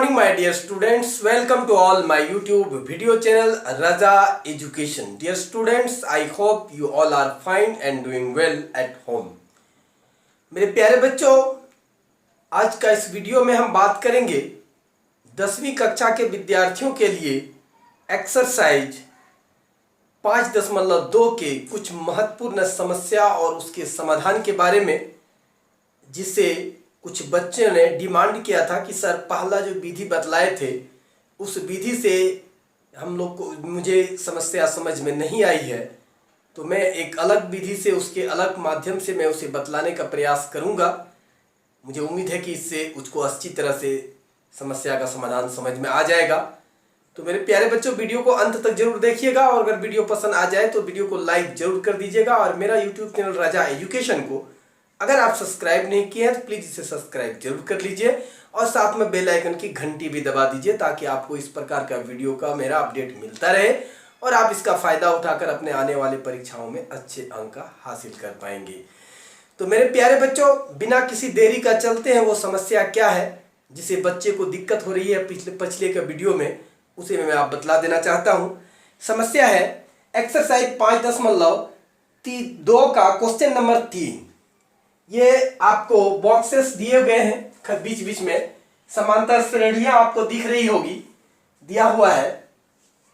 morning my dear students, welcome to all my YouTube video channel Raja Education. Dear students, I hope you all are fine and doing well at home. मेरे प्यारे बच्चों, आज का इस video में हम बात करेंगे 10वीं कक्षा के विद्यार्थियों के लिए एक्सरसाइज 5.2 के कुछ महत्वपूर्ण समस्या और उसके समाधान के बारे में, जिसे कुछ बच्चों ने डिमांड किया था कि सर पहला जो विधि बतलाए थे उस विधि से हम लोग को मुझे समस्या समझ में नहीं आई है, तो मैं एक अलग विधि से उसके अलग माध्यम से मैं उसे बतलाने का प्रयास करूंगा। मुझे उम्मीद है कि इससे उसको अच्छी तरह से समस्या का समाधान समझ में आ जाएगा। तो मेरे प्यारे बच्चों, वीडियो को अंत तक जरूर देखिएगा और अगर वीडियो पसंद आ जाए तो वीडियो को लाइक जरूर कर दीजिएगा। और मेरा यूट्यूब चैनल राजा एजुकेशन को अगर आप सब्सक्राइब नहीं किए हैं तो प्लीज़ इसे सब्सक्राइब जरूर कर लीजिए और साथ में बेल आइकन की घंटी भी दबा दीजिए, ताकि आपको इस प्रकार का वीडियो का मेरा अपडेट मिलता रहे और आप इसका फ़ायदा उठाकर अपने आने वाले परीक्षाओं में अच्छे अंक हासिल कर पाएंगे। तो मेरे प्यारे बच्चों, बिना किसी देरी का चलते हैं वो समस्या क्या है जिसे बच्चे को दिक्कत हो रही है पिछले का वीडियो में, उसे मैं आप बतला देना चाहता हूँ। समस्या है एक्सरसाइज 5.2 का क्वेश्चन नंबर 3। ये आपको बॉक्सेस दिए गए हैं, बीच बीच में समांतर श्रेणियां आपको दिख रही होगी, दिया हुआ है।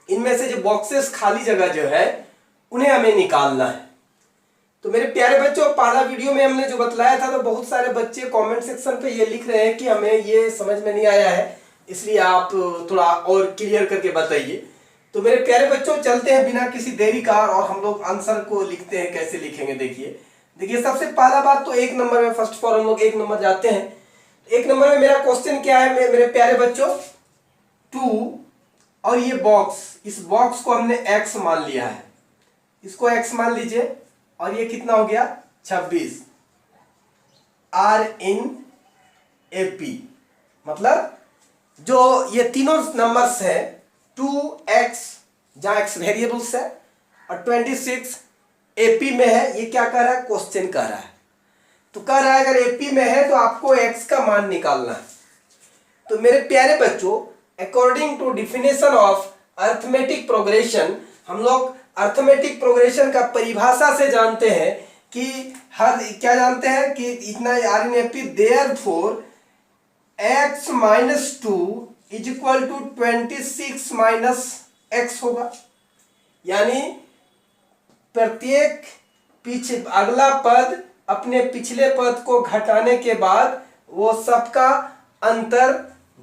इनमें से जो बॉक्सेस खाली जगह जो है उन्हें हमें निकालना है। तो मेरे प्यारे बच्चों, पहला वीडियो में हमने जो बतलाया था तो बहुत सारे बच्चे कमेंट सेक्शन पे ये लिख रहे हैं कि हमें ये समझ में नहीं आया है, इसलिए आप थोड़ा और क्लियर करके बताइए। तो मेरे प्यारे बच्चों, चलते हैं बिना किसी देरी का और हम लोग आंसर को लिखते हैं। कैसे लिखेंगे देखिए सबसे पहला बात तो 1 नंबर में, फर्स्ट फॉर हम लोग 1 नंबर जाते हैं। 1 नंबर में मेरा क्वेश्चन क्या है मेरे प्यारे बच्चों, 2 और ये बॉक्स, इस बॉक्स को हमने x मान लिया है, इसको x मान लीजिए और ये कितना हो गया 26 R in AP। मतलब जो ये तीनों नंबर्स है 2x जहां x वेरिएबल्स है और 26 AP में है, ये क्या कह रहा है, क्वेश्चन कह रहा है। तो कह रहा है अगर AP में है तो आपको x का मान निकालना है। तो मेरे प्यारे बच्चों, according to definition of arithmetic progression, हम लोग अर्थमेटिक प्रोग्रेशन का परिभाषा से जानते हैं कि क्या जानते हैं कि इतना R in AP, therefore x - 2 = 26 - x होगा। यानी प्रत्येक अगला पद अपने पिछले पद को घटाने के बाद वो सबका अंतर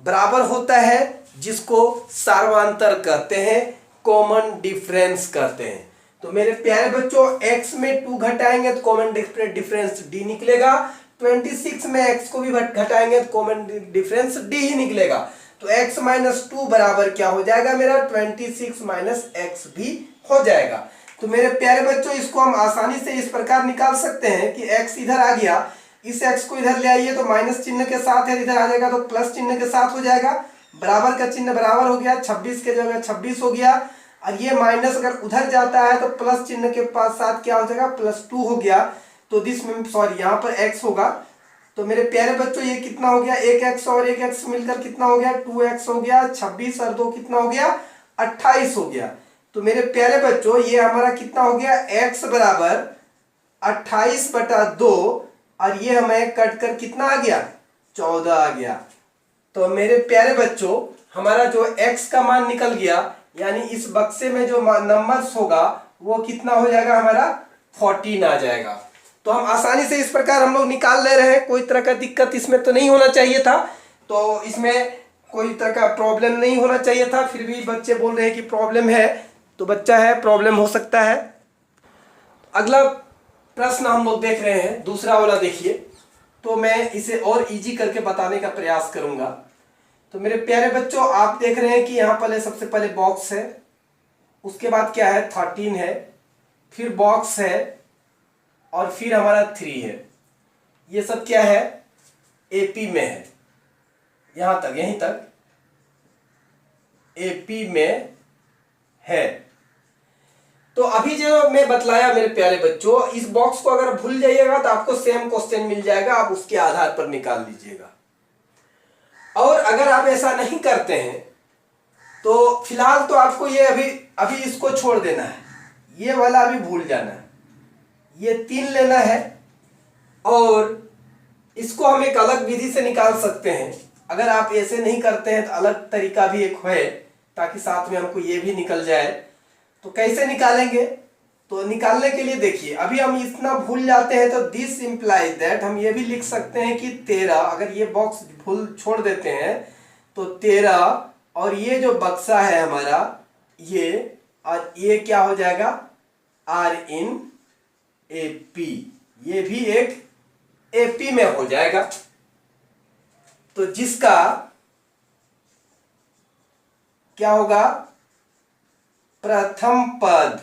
बराबर होता है, जिसको सार्वंतर कहते हैं, कॉमन डिफरेंस कहते हैं। तो मेरे प्यारे बच्चों, x में 2 घटाएंगे तो कॉमन डिफरेंस d निकलेगा, 26 में x को भी घटाएंगे तो कॉमन डिफरेंस d ही निकलेगा। तो x - 2 बराबर क्या हो जाएगा मेरा, 26 - x भी हो जाएगा। तो मेरे प्यारे बच्चों, इसको हम आसानी से इस प्रकार निकाल सकते हैं कि x इधर आ गया, इस x को इधर ले आइए तो माइनस चिन्ह के साथ है, इधर आ जाएगा तो प्लस चिन्ह के साथ हो जाएगा, बराबर का चिन्ह बराबर हो गया, 26 के जगह 26 हो गया, और ये माइनस अगर उधर जाता है तो प्लस चिन्ह के पास साथ क्या हो जाएगा, +2 हो गया। तो यहाँ पर x होगा। तो मेरे प्यारे बच्चों, ये कितना हो गया, 1x और 1x मिलकर कितना हो गया, 2x हो गया, 26 और 2 कितना हो गया, 28 हो गया। तो मेरे प्यारे बच्चों, ये हमारा कितना हो गया, x बराबर 28/2 और ये हमें कट कर कितना आ गया, 14 आ गया। तो मेरे प्यारे बच्चों, हमारा जो x का मान निकल गया, यानी इस बक्से में जो नंबर्स होगा वो कितना हो जाएगा, हमारा 14 आ जाएगा। तो हम आसानी से इस प्रकार हम लोग निकाल ले रहे हैं, कोई तरह का दिक्कत इसमें तो नहीं होना चाहिए था। तो इसमें कोई तरह का प्रॉब्लम नहीं होना चाहिए था, फिर भी बच्चे बोल रहे हैं कि प्रॉब्लम है, तो बच्चा है, प्रॉब्लम हो सकता है। अगला प्रश्न हम लोग देख रहे हैं, दूसरा वाला देखिए। तो मैं इसे और इजी करके बताने का प्रयास करूंगा। तो मेरे प्यारे बच्चों, आप देख रहे हैं कि यहाँ पर सबसे पहले बॉक्स है, उसके बाद क्या है, 13 है, फिर बॉक्स है और फिर हमारा 3 है। ये सब क्या है, AP में है, यहाँ तक, यहीं तक AP में है। तो अभी जो मैं बतलाया मेरे प्यारे बच्चों, इस बॉक्स को अगर भूल जाइएगा तो आपको सेम क्वेश्चन मिल जाएगा, आप उसके आधार पर निकाल लीजिएगा। और अगर आप ऐसा नहीं करते हैं तो फिलहाल तो आपको ये अभी अभी इसको छोड़ देना है, ये वाला अभी भूल जाना है, ये 3 लेना है और इसको हम एक अलग विधि से निकाल सकते हैं। अगर आप ऐसे नहीं करते हैं तो अलग तरीका भी एक है, ताकि साथ में हमको ये भी निकल जाए। तो कैसे निकालेंगे, तो निकालने के लिए देखिए अभी हम इतना भूल जाते हैं तो दिस इंप्लाइज दैट हम ये भी लिख सकते हैं कि 13, अगर ये बॉक्स भूल छोड़ देते हैं तो 13 और ये जो बक्सा है हमारा ये, और ये क्या हो जाएगा आर इन एपी, ये भी एक एपी में हो जाएगा। तो जिसका क्या होगा प्रथम पद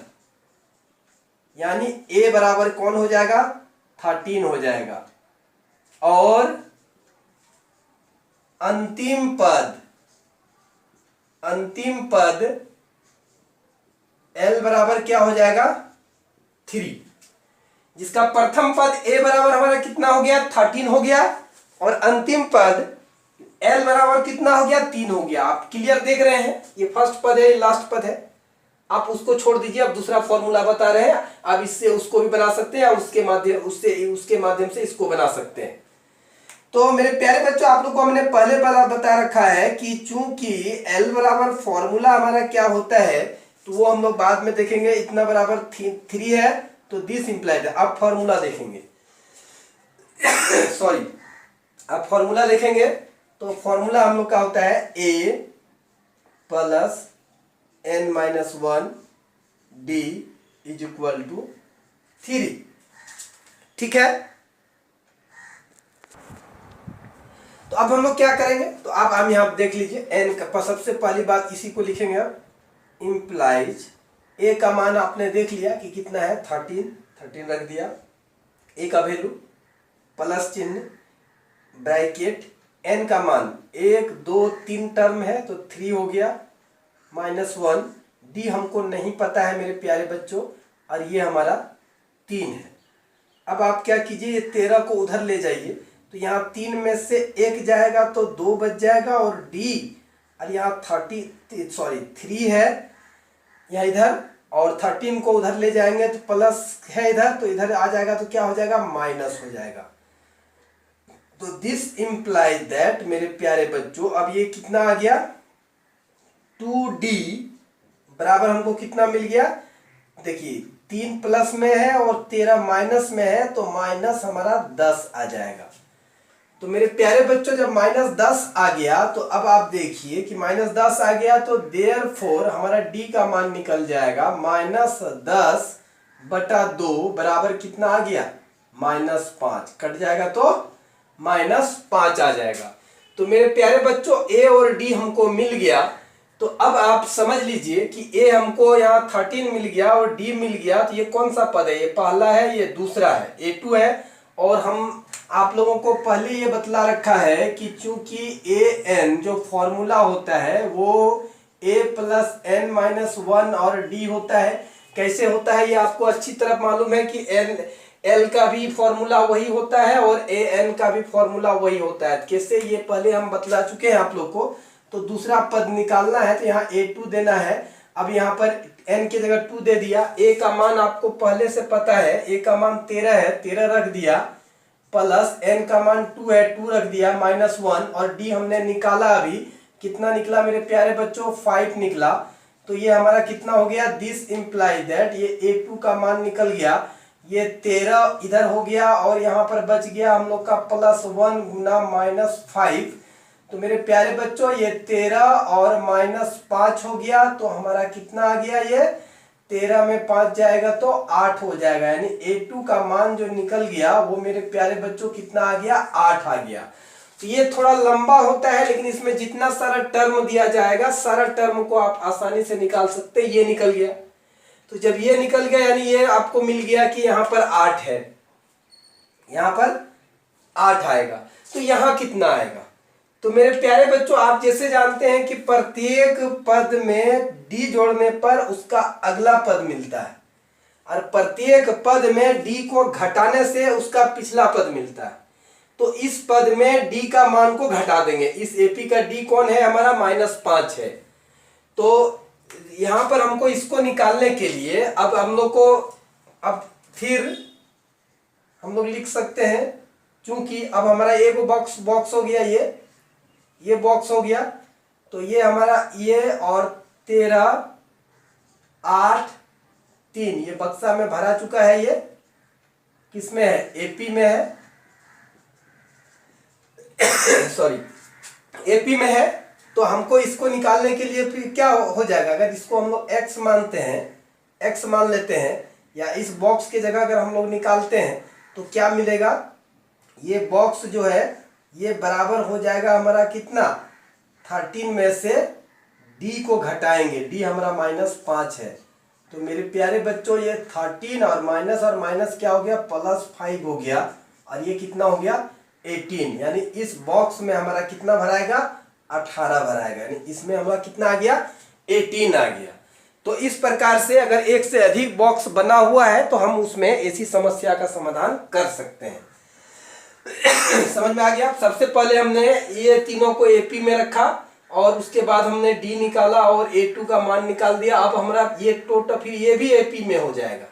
यानी ए बराबर कौन हो जाएगा 13 हो जाएगा, और अंतिम पद एल बराबर क्या हो जाएगा 3, जिसका प्रथम पद ए बराबर हमारा कितना हो गया 13 हो गया, और अंतिम पद एल बराबर कितना हो गया 3 हो गया। आप क्लियर देख रहे हैं, ये फर्स्ट पद है, लास्ट पद है, आप उसको छोड़ दीजिए। अब दूसरा फॉर्मूला बता रहे हैं, आप इससे उसको भी बना सकते हैं और उसके माध्यम से इसको बना सकते हैं। तो मेरे प्यारे बच्चों, आप लोग को हमने पहले बता रखा है कि चूंकि एल बराबर फॉर्मूला हमारा क्या होता है, तो वो हम लोग बाद में देखेंगे। इतना बराबर 3 है तो दिस इंप्लाइड है। अब फॉर्मूला देखेंगे सॉरी, अब फॉर्मूला देखेंगे तो फॉर्मूला हम लोग का होता है a plus n-1 d is equal to 3। ठीक है, तो अब हम लोग क्या करेंगे, तो अब हम यहाँ देख लीजिए n का सबसे पहली बात इसी को लिखेंगे। अब इम्प्लाइज a का मान आपने देख लिया कि कितना है 13 रख दिया, a का वैल्यू प्लस चिन्ह ब्रैकेट, n का मान 1 2 3 टर्म है तो 3 हो गया, -1 d हमको नहीं पता है मेरे प्यारे बच्चों, और ये हमारा 3 है। अब आप क्या कीजिए, ये 13 को उधर ले जाइए, तो यहाँ 3 में से 1 जाएगा तो 2 बच जाएगा, और d और यहाँ 3 है यहाँ इधर, और 13 को उधर ले जाएंगे तो प्लस है इधर, तो इधर आ जाएगा तो क्या हो जाएगा माइनस हो जाएगा। तो दिस इंप्लाइज दैट मेरे प्यारे बच्चों, अब ये कितना आ गया 2d बराबर हमको कितना मिल गया, देखिए 3 प्लस में है और 13 माइनस में है, तो माइनस हमारा 10 आ जाएगा। तो मेरे प्यारे बच्चों, जब -10 आ गया तो अब आप देखिए कि -10 आ गया तो देयरफॉर हमारा d का मान निकल जाएगा -10/2 बराबर कितना आ गया -5, कट जाएगा तो -5 आ जाएगा। तो मेरे प्यारे बच्चों, a और d हमको मिल गया। तो अब आप समझ लीजिए कि a हमको यहाँ 13 मिल गया और d मिल गया, तो ये कौन सा पद है, ये पहला है, ये दूसरा है, a2 है। और हम आप लोगों को पहले ये बतला रखा है कि चूंकि an जो फॉर्मूला होता है वो a प्लस n-1 और d होता है। कैसे होता है ये आपको अच्छी तरह मालूम है कि l का भी फॉर्मूला वही होता है और an का भी फॉर्मूला वही होता है। कैसे, ये पहले हम बतला चुके हैं आप लोग को। तो दूसरा पद निकालना है तो यहाँ a2 देना है। अब यहाँ पर n की जगह 2 दे दिया, a का मान आपको पहले से पता है, a का मान 13 है, 13 रख दिया, प्लस n का मान 2 है, 2 रख दिया, -1, और d हमने निकाला, अभी कितना निकला मेरे प्यारे बच्चों 5 निकला। तो ये हमारा कितना हो गया, दिस इंप्लाइज दैट ये a2 का मान निकल गया, ये 13 इधर हो गया और यहाँ पर बच गया हम लोग का +1 गुना -5। तो मेरे प्यारे बच्चों, ये 13 और -5 हो गया, तो हमारा कितना आ गया, ये 13 में 5 जाएगा तो 8 हो जाएगा। यानी a2 का मान जो निकल गया वो मेरे प्यारे बच्चों कितना आ गया, 8 आ गया। तो ये थोड़ा लंबा होता है, लेकिन इसमें जितना सारा टर्म दिया जाएगा सारा टर्म को आप आसानी से निकाल सकते हैं। ये निकल गया, तो जब ये निकल गया यानी ये आपको मिल गया कि यहाँ पर 8 है, यहाँ पर 8 आएगा। तो यहाँ कितना आएगा, तो मेरे प्यारे बच्चों, आप जैसे जानते हैं कि प्रत्येक पद में d जोड़ने पर उसका अगला पद मिलता है, और प्रत्येक पद में d को घटाने से उसका पिछला पद मिलता है। तो इस पद में डी का मान को घटा देंगे। इस एपी का डी कौन है हमारा, -5 है। तो यहां पर हमको इसको निकालने के लिए अब हम लोग को अब फिर हम लोग लिख सकते हैं, क्योंकि अब हमारा एक बॉक्स हो गया, ये बॉक्स हो गया, तो ये हमारा ये और 13, 8, 3 ये बक्सा में भरा चुका है। ये किस में है, एपी में है सॉरी एपी में है। तो हमको इसको निकालने के लिए फिर क्या हो जाएगा, अगर इसको हम लोग x मानते हैं, x मान लेते हैं, या इस बॉक्स की जगह अगर हम लोग निकालते हैं तो क्या मिलेगा, ये बॉक्स जो है ये बराबर हो जाएगा हमारा कितना, 13 में से d को घटाएंगे, d हमारा -5 है। तो मेरे प्यारे बच्चों ये 13 और माइनस क्या हो गया, +5 हो गया, और ये कितना हो गया 18। यानी इस बॉक्स में हमारा कितना भराएगा, 18 भराएगा, यानी इसमें हमारा कितना आ गया, 18 आ गया। तो इस प्रकार से अगर एक से अधिक बॉक्स बना हुआ है तो हम उसमें ऐसी समस्या का समाधान कर सकते हैं। समझ में आ गया। सबसे पहले हमने ये तीनों को एपी में रखा और उसके बाद हमने डी निकाला और A2 का मान निकाल दिया। अब हमारा ये टोटल फिर ये भी एपी में हो जाएगा,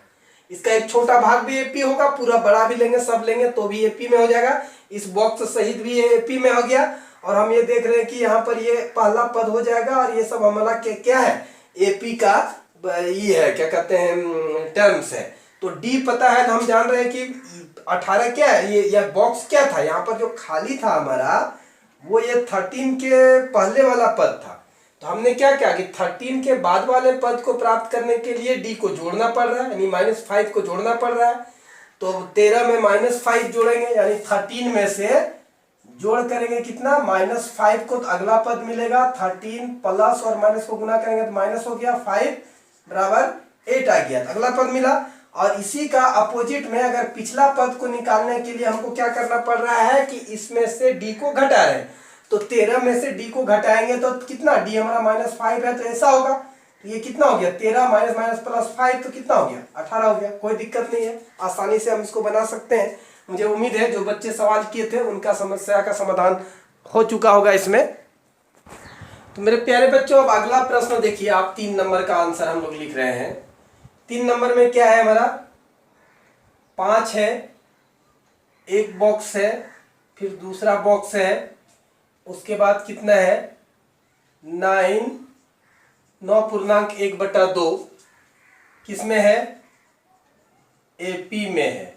इसका एक छोटा भाग भी एपी होगा, पूरा बड़ा भी लेंगे सब लेंगे तो भी एपी में हो जाएगा। इस बॉक्स सहित भी ये एपी में हो गया। और हम ये देख रहे हैं कि यहाँ पर ये पहला पद हो जाएगा और ये सब हमारा क्या है, एपी का ये है, क्या कहते हैं, टर्म्स है। तो डी पता है तो हम जान रहे हैं कि 18 क्या है, ये बॉक्स क्या था, यहाँ पर जो खाली था हमारा वो ये 13 के पहले वाला पद था। तो हमने क्या किया कि 13 के बाद वाले पद को प्राप्त करने के लिए डी को जोड़ना पड़ रहा है, यानी -5 को जोड़ना पड़ रहा है। तो 13 में -5 जोड़ेंगे, यानी 13 में से जोड़ करेंगे कितना, -5 को, तो अगला पद मिलेगा 13 प्लस और माइनस को गुना करेंगे तो माइनस हो गया, 5 बराबर 8 आ गया, तो अगला पद मिला। और इसी का अपोजिट में अगर पिछला पद को निकालने के लिए हमको क्या करना पड़ रहा है कि इसमें से डी को घटा रहे हैं, तो 13 में से डी को घटाएंगे तो कितना, डी हमारा -5 है, तो ऐसा होगा। तो ये कितना हो गया, 13 माइनस प्लस 5 तो कितना हो गया, 18 हो गया। कोई दिक्कत नहीं है, आसानी से हम इसको बना सकते हैं। मुझे उम्मीद है जो बच्चे सवाल किए थे उनका समस्या का समाधान हो चुका होगा इसमें। तो मेरे प्यारे बच्चों अब अगला प्रश्न देखिए आप, 3 नंबर का आंसर हम लोग लिख रहे हैं। 3 नंबर में क्या है हमारा, 5 है, एक बॉक्स है, फिर दूसरा बॉक्स है, उसके बाद कितना है 9.1/2 किसमें है, एपी में है,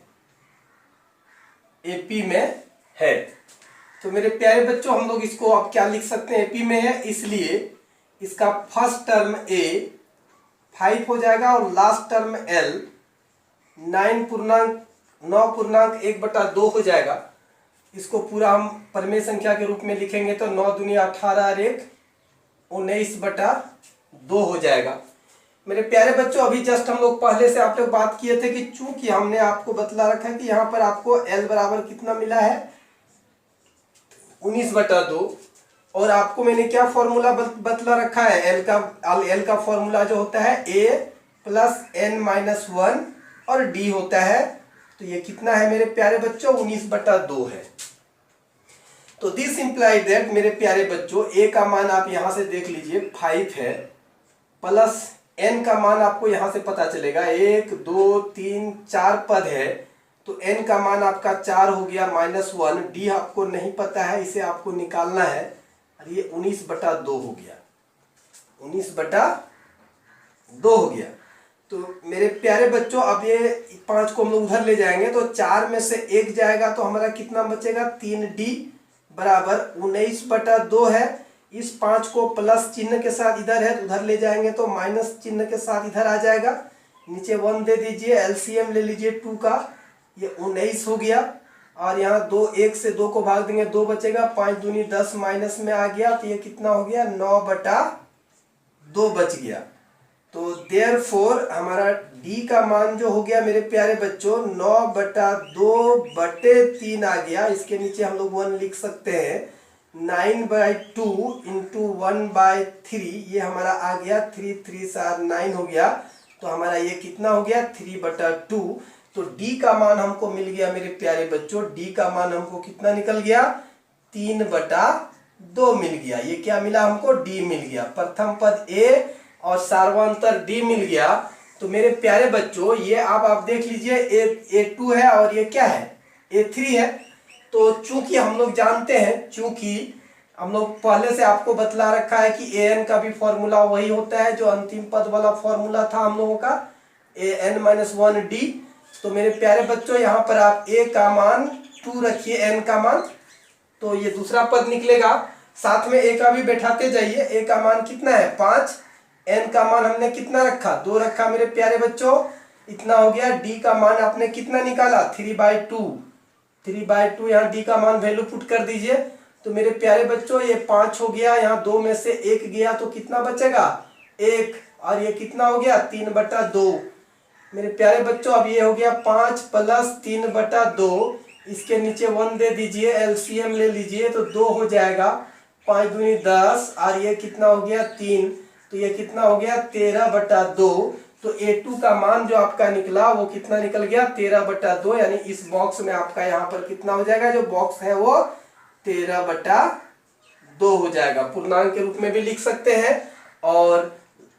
एपी में है। तो मेरे प्यारे बच्चों हम लोग इसको अब क्या लिख सकते हैं, एपी में है, इसलिए इसका फर्स्ट टर्म ए 5 हो जाएगा और लास्ट टर्म एल 9.1/2 हो जाएगा। इसको पूरा हम परमेय संख्या के रूप में लिखेंगे तो 9 दूनी 18 और 1 19/2 हो जाएगा। मेरे प्यारे बच्चों अभी जस्ट हम लोग पहले से आप लोग बात किए थे कि चूंकि हमने आपको बतला रखा है कि यहाँ पर आपको L बराबर कितना मिला है 19/2, और आपको मैंने क्या फॉर्मूला बतला रखा है, L का फॉर्मूला जो होता है A + n-1 और D होता है। तो ये कितना है मेरे प्यारे बच्चों 19/2 है। तो दिस इंप्लाइड दैट मेरे प्यारे बच्चों A का मान आप यहां से देख लीजिए 5 है, प्लस n का मान आपको यहां से पता चलेगा 1 2 3 4 पद है, तो n का मान आपका 4 हो गया -1। D आपको नहीं पता है, इसे आपको निकालना है, और ये 19/2 हो गया, 19/2 हो गया। तो मेरे प्यारे बच्चों अब ये 5 को हम लोग उधर ले जाएंगे तो 4 में से 1 जाएगा तो हमारा कितना बचेगा 3D बराबर 19/2 है। इस 5 को प्लस चिन्ह के साथ इधर है, उधर ले जाएंगे तो माइनस चिन्ह के साथ इधर आ जाएगा, नीचे 1 दे दीजिए, एलसीएम ले लीजिए 2 का, ये 19 हो गया। और यहाँ 1 से 2 को भाग देंगे 2 बचेगा, 5 दूनी 10 माइनस में आ गया, तो ये कितना हो गया 9/2 बच गया। तो देयरफॉर हमारा D का मान जो हो गया मेरे प्यारे बच्चों 9/2/3 आ गया। इसके नीचे हम लोग 1 लिख सकते हैं, 9/2 × 1/3 ये हमारा आ गया, 3 3 7 9 हो गया। तो हमारा ये कितना हो गया 3/2। तो डी का मान हमको मिल गया मेरे प्यारे बच्चों, डी का मान हमको कितना निकल गया, 3/2 मिल गया। ये क्या मिला हमको, डी मिल गया। प्रथम पद ए और सार्वंतर डी मिल गया। तो मेरे प्यारे बच्चों ये आप देख लीजिए, A2 है और ये क्या है, A3 है। तो चूंकि हम लोग जानते हैं, चूंकि हम लोग पहले से आपको बतला रखा है कि an का भी फॉर्मूला वही होता है जो अंतिम पद वाला फॉर्मूला था हम लोगों का, an-1d। तो मेरे प्यारे बच्चों यहाँ पर आप a का मान 2 रखिए, n का मान, तो ये दूसरा पद निकलेगा। साथ में a का भी बैठाते जाइए। a का मान कितना है, 5, n का मान हमने कितना रखा, 2 रखा मेरे प्यारे बच्चों, इतना हो गया। d का मान आपने कितना निकाला, 3/2, 3/2 यहाँ d का मान वैल्यू पुट कर दीजिए। तो मेरे प्यारे बच्चों ये 5 हो गया, यहाँ 2 में से 1 गया तो कितना बचेगा, 1, और ये कितना हो गया, 3/2। मेरे प्यारे बच्चों अब ये हो गया 5 + 3/2, इसके नीचे 1 दे दीजिए, एलसीएम ले लीजिए तो 2 हो जाएगा, 5 दूनी 10, और ये कितना हो गया 3, तो ये कितना हो गया 13/2। तो A2 का मान जो आपका निकला वो कितना निकल गया, 13/2, यानी इस बॉक्स में आपका यहाँ पर कितना हो जाएगा, जो बॉक्स है वो 13/2 हो जाएगा। पूर्णांक के रूप में भी लिख सकते हैं। और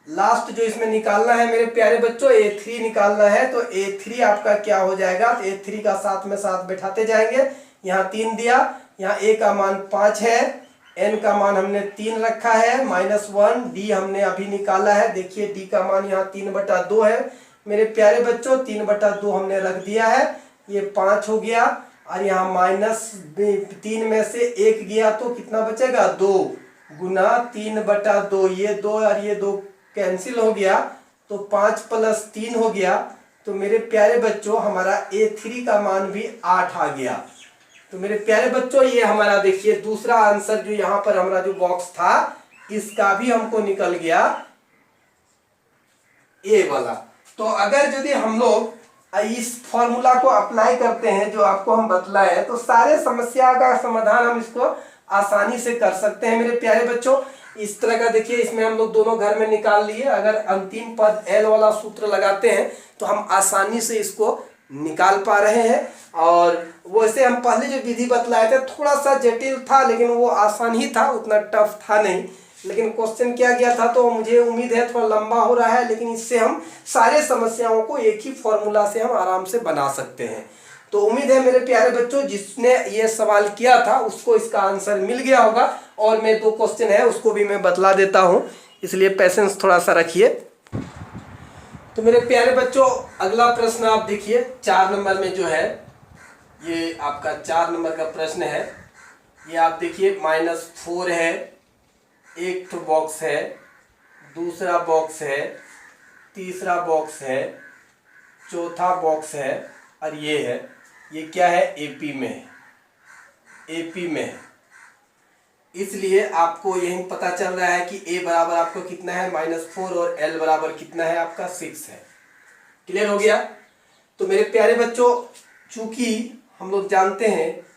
लास्ट जो इसमें निकालना है मेरे प्यारे बच्चों, A3 निकालना है। तो A3 आपका क्या हो जाएगा, तो A3 का साथ में साथ बैठाते जाएंगे। यहाँ 3 दिया, यहाँ A का मान 5 है, N का मान हमने 3 रखा है, -1, D हमने अभी निकाला है। देखिए D का मान यहाँ 3/2 है मेरे प्यारे बच्चों, 3/2 हमने रख दिया है, ये 5 हो गया। और यहाँ -3 में से 1 गया तो कितना बचेगा, 2 गुना 3/2, ये 2 और ये 2 कैंसिल हो गया, तो 5 + 3 हो गया। तो मेरे प्यारे बच्चों हमारा A3 का मान भी 8 आ गया। तो मेरे प्यारे बच्चों ये हमारा देखिए दूसरा आंसर जो यहाँ पर हमारा जो बॉक्स था, इसका भी हमको निकल गया ए वाला। तो अगर यदि हम लोग इस फॉर्मूला को अप्लाई करते हैं जो आपको हम बतलाए हैं, तो सारे समस्या का समाधान हम इसको आसानी से कर सकते हैं मेरे प्यारे बच्चों। इस तरह का देखिए, इसमें हम लोग दोनों घर में निकाल लिए। अगर अंतिम पद L वाला सूत्र लगाते हैं तो हम आसानी से इसको निकाल पा रहे हैं। और वैसे हम पहले जो विधि बतलाए थे थोड़ा सा जटिल था, लेकिन वो आसान ही था, उतना टफ था नहीं। लेकिन क्वेश्चन क्या गया था तो मुझे उम्मीद है थोड़ा लंबा हो रहा है, लेकिन इससे हम सारे समस्याओं को एक ही फॉर्मूला से हम आराम से बना सकते हैं। तो उम्मीद है मेरे प्यारे बच्चों जिसने ये सवाल किया था उसको इसका आंसर मिल गया होगा। और मैं 2 क्वेश्चन है उसको भी मैं बतला देता हूँ, इसलिए पेशेंस थोड़ा सा रखिए। तो मेरे प्यारे बच्चों अगला प्रश्न आप देखिए, 4 नंबर में जो है, ये आपका 4 नंबर का प्रश्न है। ये आप देखिए -4 है, एक तो बॉक्स है, दूसरा बॉक्स है, तीसरा बॉक्स है, चौथा बॉक्स है, और ये है, ये क्या है, एपी में है, एपी में है। इसलिए आपको यही पता चल रहा है कि ए बराबर आपको कितना है, -4, और एल बराबर कितना है आपका 6 है। क्लियर हो गया। तो मेरे प्यारे बच्चों चूंकि हम लोग जानते हैं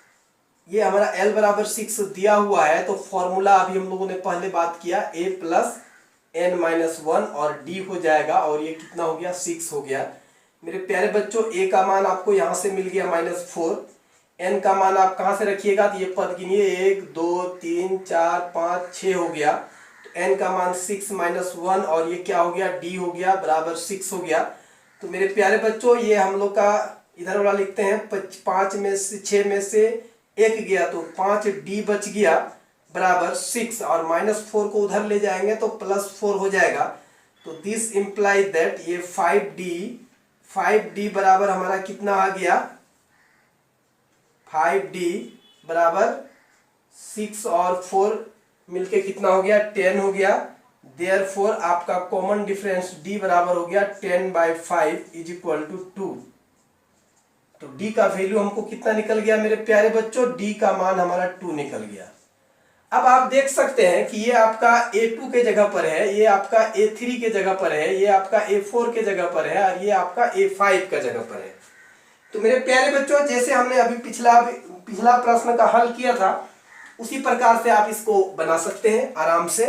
ये हमारा L बराबर 6 दिया हुआ है, तो फॉर्मूला अभी हम लोगों ने पहले बात किया, A + n-1 और D हो जाएगा, और ये कितना हो गया, 6 हो गया। मेरे प्यारे बच्चों A का मान आपको यहाँ से मिल गया -4, N का मान आप कहाँ से रखिएगा, तो ये पद गिनिए, 1 2 3 4 5 6 हो गया। तो N का मान 6 - 1, और ये क्या हो गया, D हो गया, बराबर 6 हो गया। तो मेरे प्यारे बच्चों ये हम लोग का इधर वाला लिखते हैं, 5 में से 6 में से 1 गया तो 5D बच गया, बराबर 6, और -4 को उधर ले जाएंगे तो +4 हो जाएगा। तो दिस इम्प्लाई दैट ये 5D बराबर हमारा कितना आ गया, 5D बराबर 6 और 4 मिलके कितना हो गया, 10 हो गया। देयरफॉर आपका कॉमन डिफरेंस D बराबर हो गया 10/5 = 2। तो D का वैल्यू हमको कितना निकल गया मेरे प्यारे बच्चों, D का मान हमारा 2 निकल गया। अब आप देख सकते हैं कि ये आपका A2 के जगह पर है, ये आपका A3 के जगह पर है, ये आपका A4 के जगह पर है, और ये आपका A5 का जगह पर है। तो मेरे प्यारे बच्चों जैसे हमने अभी पिछला प्रश्न का हल किया था, उसी प्रकार से आप इसको बना सकते हैं आराम से।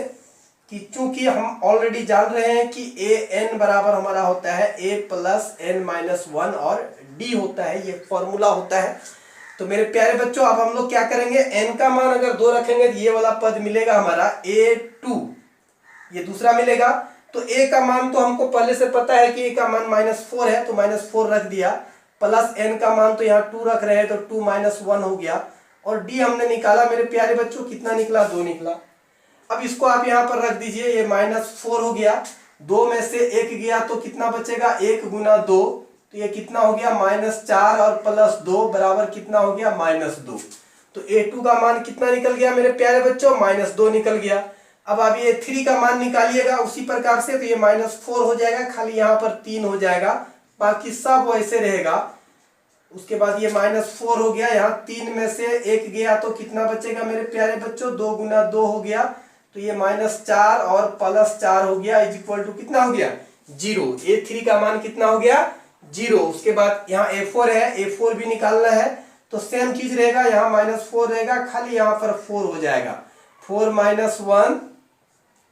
कि चूंकि हम ऑलरेडी जान रहे हैं कि an बराबर हमारा होता है A + n-1 और डी होता है, ये फॉर्मूला होता है। तो मेरे प्यारे बच्चों अब हम लोग क्या करेंगे, n का मान अगर 2 रखेंगे तो ये वाला पद मिलेगा हमारा a2, ये दूसरा मिलेगा। तो a का मान तो हमको पहले से पता है कि a का मान -4 है, तो -4 रख दिया, प्लस n का मान तो यहाँ 2 रख रहे हैं तो 2 - 1 हो गया, और d हमने निकाला मेरे प्यारे बच्चों, कितना निकला, 2 निकला। अब इसको आप यहाँ पर रख दीजिए, ये -4 हो गया, 2 में से 1 गया तो कितना बचेगा, 1 गुना 2, तो ये कितना हो गया, -4 और +2 बराबर कितना हो गया, -2। तो a2 का मान कितना निकल गया मेरे प्यारे बच्चों, -2 निकल गया। अब आप ये 3 का मान निकालिएगा उसी प्रकार से, तो ये -4 हो जाएगा, खाली यहाँ पर 3 हो जाएगा, बाकी सब वैसे रहेगा। उसके बाद ये -4 हो गया, यहाँ 3 में से 1 गया तो कितना बचेगा मेरे प्यारे बच्चों, 2 गुना 2 हो गया, तो ये -4 और +4 हो गया, इज इक्वल टू कितना हो गया, 0। a3 का मान कितना हो गया, 0। उसके बाद यहाँ a4 है, a4 भी निकालना है, तो सेम चीज रहेगा, यहाँ -4 रहेगा, खाली यहाँ पर 4 हो जाएगा, 4 - 1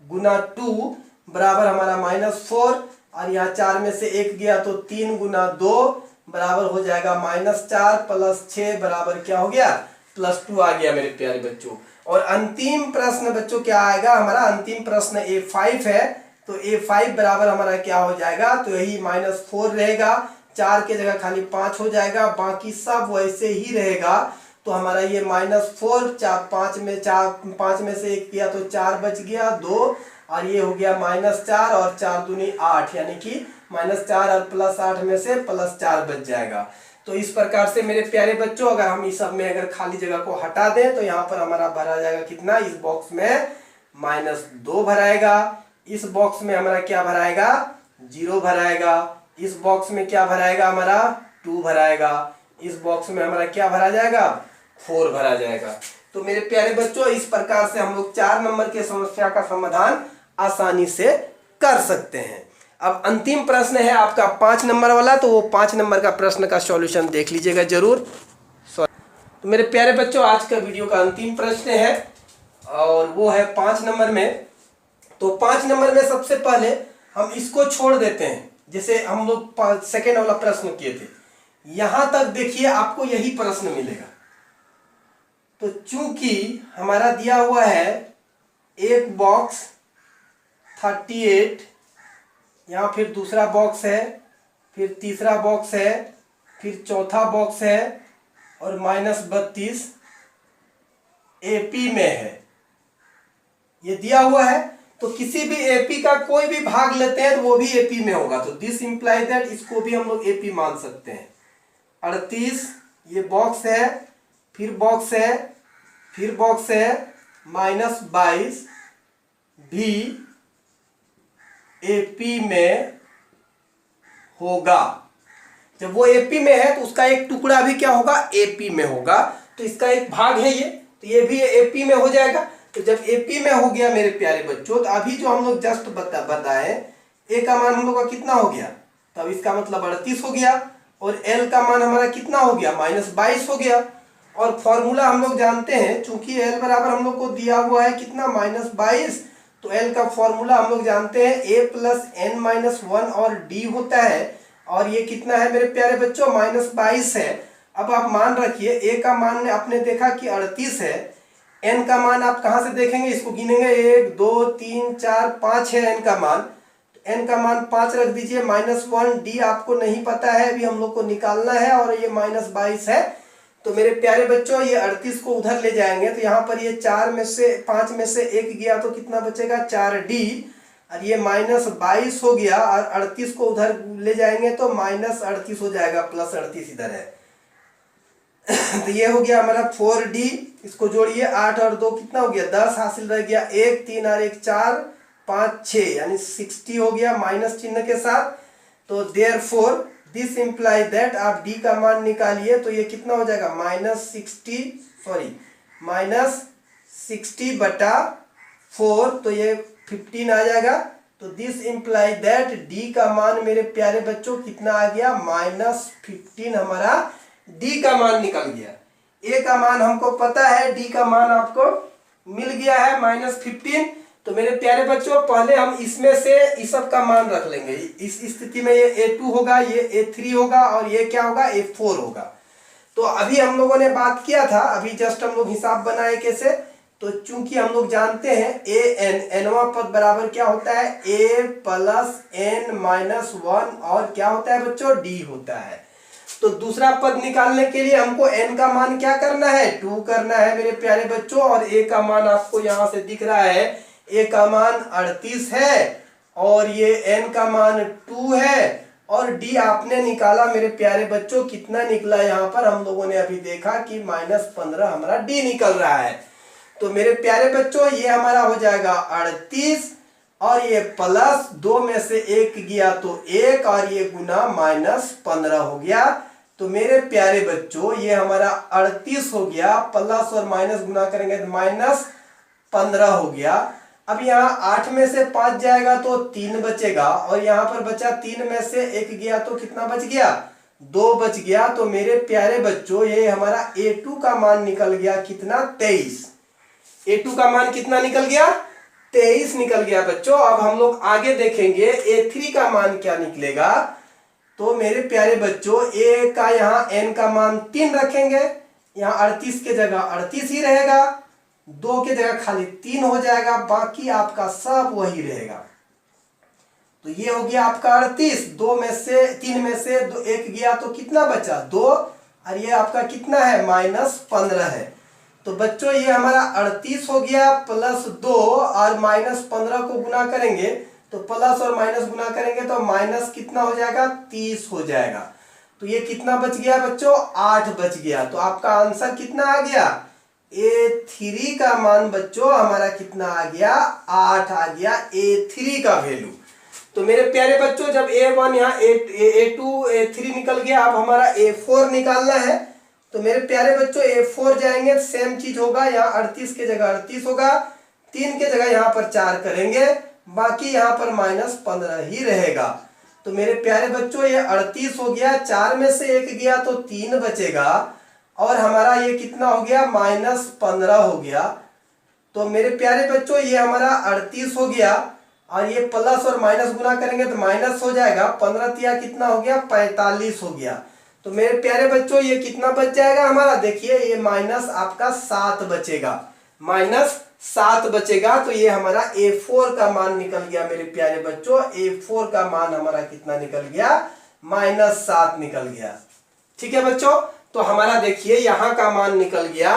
गुना 2 बराबर हमारा -4, और यहाँ 4 में से 1 गया तो 3 गुना 2 बराबर हो जाएगा -4 + 6 बराबर क्या हो गया, +2 आ गया मेरे प्यारे बच्चों। और अंतिम प्रश्न बच्चों क्या आएगा हमारा, अंतिम प्रश्न a5 है, तो a5 बराबर हमारा क्या हो जाएगा, तो यही -4 रहेगा, 4 के जगह खाली 5 हो जाएगा, बाकी सब वैसे ही रहेगा। तो हमारा ये -4, 5 में से 1 किया तो 4 बच गया, 2, और ये हो गया -4 और 4 दूनी 8, यानी कि -4 और +8 में से +4 बच जाएगा। तो इस प्रकार से मेरे प्यारे बच्चों अगर हम इस सब में अगर खाली जगह को हटा दें तो यहाँ पर हमारा भरा जाएगा कितना, इस बॉक्स में -2 भराएगा, इस बॉक्स में हमारा क्या भराएगा, 0 भराएगा, इस बॉक्स में क्या भराएगा हमारा, 2 भराएगा, इस बॉक्स में हमारा क्या भरा जाएगा, 4 भरा जाएगा। तो मेरे प्यारे बच्चों इस प्रकार से हम लोग 4 नंबर के समस्या का समाधान आसानी से कर सकते हैं। अब अंतिम प्रश्न है आपका 5 नंबर वाला, तो वो 5 नंबर का प्रश्न का सॉल्यूशन देख लीजिएगा जरूर। तो मेरे प्यारे बच्चों आज का वीडियो का अंतिम प्रश्न है और वो है 5 नंबर में। तो 5 नंबर में सबसे पहले हम इसको छोड़ देते हैं, जैसे हम लोग सेकेंड वाला प्रश्न किए थे, यहां तक देखिए आपको यही प्रश्न मिलेगा। तो चूंकि हमारा दिया हुआ है एक बॉक्स 38, यहाँ फिर दूसरा बॉक्स है, फिर तीसरा बॉक्स है, फिर चौथा बॉक्स है और -32 एपी में है, ये दिया हुआ है। तो किसी भी एपी का कोई भी भाग लेते हैं तो वो भी एपी में होगा, तो दिस इंप्लाई दैट इसको भी हम लोग एपी मान सकते हैं। 38 ये बॉक्स है, फिर बॉक्स है, फिर बॉक्स है, -22 भी एपी में होगा। जब वो एपी में है तो उसका एक टुकड़ा भी क्या होगा, एपी में होगा, तो इसका एक भाग है ये, तो ये भी एपी में हो जाएगा। तो जब एपी में हो गया मेरे प्यारे बच्चों, तो अभी जो हम लोग जस्ट बताए ए का मान हम लोग का कितना हो गया, तब इसका मतलब 38 हो गया, और एल का मान हमारा कितना हो गया, -22 हो गया। और फॉर्मूला हम लोग जानते हैं, चूंकि एल बराबर हम लोग को दिया हुआ है कितना, -22, तो एल का फॉर्मूला हम लोग जानते हैं a + n-1 और d होता है, और ये कितना है मेरे प्यारे बच्चों, -22 है। अब आप मान रखिए a का मान आपने देखा कि 38 है, n का मान आप कहाँ से देखेंगे, इसको गिनेंगे, 1 2 3 4 5 है n का मान, n का मान 5 रख दीजिए, -1, d आपको नहीं पता है, अभी हम लोग को निकालना है, और ये -22 है। तो मेरे प्यारे बच्चों ये 38 को उधर ले जाएंगे, तो यहाँ पर ये 5 में से 1 गया तो कितना बचेगा, 4d, और ये -22 हो गया, और 38 को उधर ले जाएंगे तो -38 हो जाएगा, +38 इधर है। तो ये हो गया हमारा 4d, इसको जोड़िए, 8 और 2 कितना हो गया, 10 हासिल रह गया, 1 3 और 1 4 5 6, यानी 60 हो गया माइनस चिन्ह के साथ। तो देयरफॉर दिस इंप्लाई दैट, आप d का मान निकालिए तो ये कितना हो जाएगा, -60/4, तो ये 15 आ जाएगा। तो दिस इंप्लाई दैट d का मान मेरे प्यारे बच्चों कितना आ गया, -15 हमारा d का मान निकल गया। a का मान हमको पता है, d का मान आपको मिल गया है -15। तो मेरे प्यारे बच्चों पहले हम इसमें से इस सब का मान रख लेंगे। इस स्थिति में ये A2 होगा, ये A3 होगा और ये क्या होगा, A4 होगा। तो अभी हम लोगों ने बात किया था, अभी जस्ट हम लोग हिसाब बनाए कैसे, तो चूंकि हम लोग जानते हैं एनवा पद बराबर क्या होता है, a प्लस n माइनस 1 और क्या होता है बच्चों, d होता है। तो दूसरा पद निकालने के लिए हमको n का मान क्या करना है, 2 करना है मेरे प्यारे बच्चों। और a का मान आपको यहां से दिख रहा है, a का मान 38 है और ये n का मान 2 है और d आपने निकाला मेरे प्यारे बच्चों, कितना निकला यहाँ पर हम लोगों ने अभी देखा कि -15 हमारा d निकल रहा है। तो मेरे प्यारे बच्चों ये हमारा हो जाएगा 38 और ये प्लस 2 में से 1 गया तो 1 और ये गुना -15 हो गया। तो मेरे प्यारे बच्चों ये हमारा 38 हो गया, प्लस और माइनस गुना करेंगे तो -15 हो गया। अब यहाँ 8 में से 5 जाएगा तो 3 बचेगा और यहाँ पर बचा 3 में से 1 गया तो कितना बच गया, 2 बच गया। तो मेरे प्यारे बच्चों ये हमारा A2 का मान निकल गया कितना, 23। A2 का मान कितना निकल गया, 23 निकल गया बच्चों। अब हम लोग आगे देखेंगे A3 का मान क्या निकलेगा। तो मेरे प्यारे बच्चों A का यहाँ n का मान 3 रखेंगे, यहाँ 38 के जगह 38 ही रहेगा, 2 के जगह खाली 3 हो जाएगा, बाकी आपका सब वही रहेगा। तो ये हो गया आपका 38, 2 में से 3 में से 1 गया तो कितना बचा, 2 और ये आपका कितना है, -15 है। तो बच्चों ये हमारा 38 हो गया प्लस 2 और -15 को गुना करेंगे तो प्लस और माइनस गुना करेंगे तो माइनस कितना हो जाएगा, 30 हो जाएगा। तो ये कितना बच गया बच्चों, 8 बच गया। तो आपका आंसर कितना आ गया, A3 का मान बच्चों हमारा कितना आ गया, 8 आ गया A3 का वैल्यू। तो मेरे प्यारे बच्चों जब A1 यहाँ A2 A3 निकल गया, अब हमारा A4 निकालना है। तो मेरे प्यारे बच्चों A4 जाएंगे, सेम चीज होगा, यहाँ 38 के जगह 38 होगा, 3 के जगह यहाँ पर 4 करेंगे, बाकी यहाँ पर -15 ही रहेगा। तो मेरे प्यारे बच्चों ये 38 हो गया, 4 में से 1 गया तो 3 बचेगा और हमारा ये कितना हो गया, -15 हो गया। तो मेरे प्यारे बच्चों ये हमारा 38 हो गया और ये प्लस और माइनस गुना करेंगे तो माइनस हो जाएगा, 15 तिया कितना हो गया, 45 हो गया। तो मेरे प्यारे बच्चों ये कितना बच जाएगा हमारा, देखिए ये माइनस आपका 7 बचेगा, -7 बचेगा। तो ये हमारा A4 का मान निकल गया मेरे प्यारे बच्चों, A4 का मान हमारा कितना निकल गया, -7 निकल गया। ठीक है बच्चों, तो हमारा देखिए यहाँ का मान निकल गया,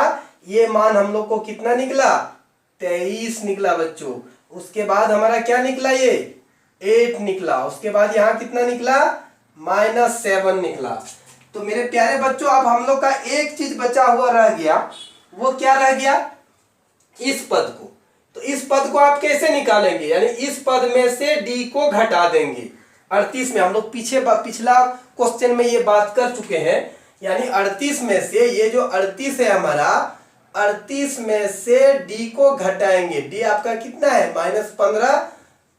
ये मान हम लोग को कितना निकला, 23 निकला बच्चों। उसके बाद हमारा क्या निकला, ये 8 निकला। उसके बाद यहाँ कितना निकला, -7 निकला। तो मेरे प्यारे बच्चों अब हम लोग का एक चीज बचा हुआ रह गया, वो क्या रह गया, इस पद को। तो इस पद को आप कैसे निकालेंगे, यानी इस पद में से d को घटा देंगे। 38 में हम लोग पिछला क्वेश्चन में ये बात कर चुके हैं, यानी 38 में से ये जो 38 है हमारा, 38 में से d को घटाएंगे। d आपका कितना है, -15।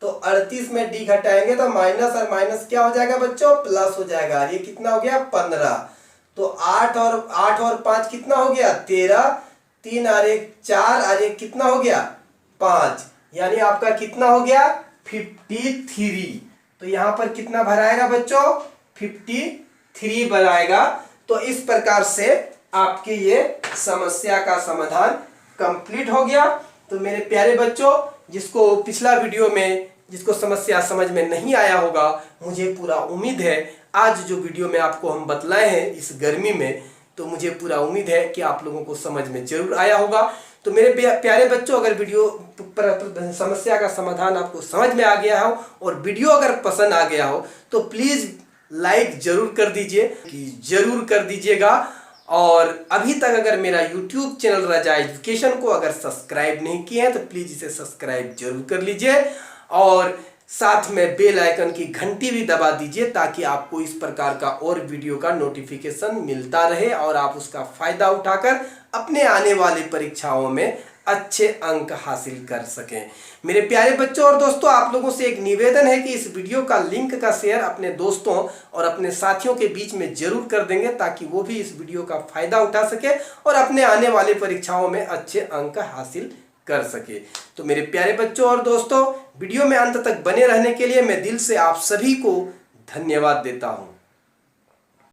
तो 38 में d घटाएंगे तो माइनस और माइनस क्या हो जाएगा बच्चों, प्लस हो जाएगा। ये कितना हो गया, 15। तो 8 और 5 कितना हो गया, 13, 3 और 1 4 और 1 कितना हो गया, 5, यानी आपका कितना हो गया, 53। तो यहाँ पर कितना भराएगा बच्चों, 53 भराएगा। तो इस प्रकार से आपके ये समस्या का समाधान कंप्लीट हो गया। तो मेरे प्यारे बच्चों जिसको पिछला वीडियो में जिसको समस्या समझ में नहीं आया होगा, मुझे पूरा उम्मीद है आज जो वीडियो में आपको हम बतलाए हैं इस गर्मी में, तो मुझे पूरा उम्मीद है कि आप लोगों को समझ में जरूर आया होगा। तो मेरे प्यारे बच्चों अगर वीडियो पर समस्या का समाधान आपको समझ में आ गया हो और वीडियो अगर पसंद आ गया हो तो प्लीज़ लाइक जरूर कर दीजिए, जरूर कर दीजिएगा। और अभी तक अगर मेरा YouTube चैनल रजा एजुकेशन को अगर सब्सक्राइब नहीं किए हैं तो प्लीज़ इसे सब्सक्राइब जरूर कर लीजिए और साथ में बेल आइकन की घंटी भी दबा दीजिए ताकि आपको इस प्रकार का और वीडियो का नोटिफिकेशन मिलता रहे और आप उसका फायदा उठाकर अपने आने वाली परीक्षाओं में अच्छे अंक हासिल कर सकें। मेरे प्यारे बच्चों और दोस्तों, आप लोगों से एक निवेदन है कि इस वीडियो का लिंक का शेयर अपने दोस्तों और अपने साथियों के बीच में जरूर कर देंगे ताकि वो भी इस वीडियो का फायदा उठा सके और अपने आने वाली परीक्षाओं में अच्छे अंक हासिल कर सके। तो मेरे प्यारे बच्चों और दोस्तों, वीडियो में अंत तक बने रहने के लिए मैं दिल से आप सभी को धन्यवाद देता हूँ।